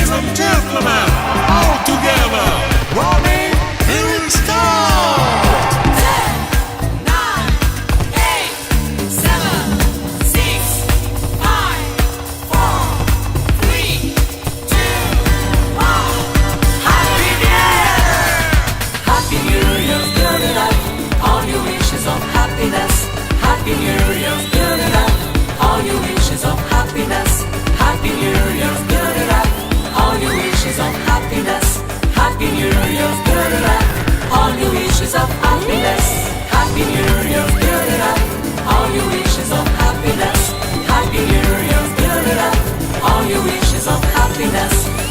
ladies and gentlemen, all together, Ronnie Hill-Scott! 10, 9, 8, 7, 6, 5, 4, 3, 2, 1. Happy New Year! Happy New Year, build it up. All your wishes of happiness. Happy New Year, build it up. All your wishes of happiness. Happy New Year, build it up. All your wishes of happiness. Happy New Year, build it up. All your wishes of happiness. Happy New Year, build it up. All your wishes of happiness. Happy New Year, build it up. All your wishes of happiness.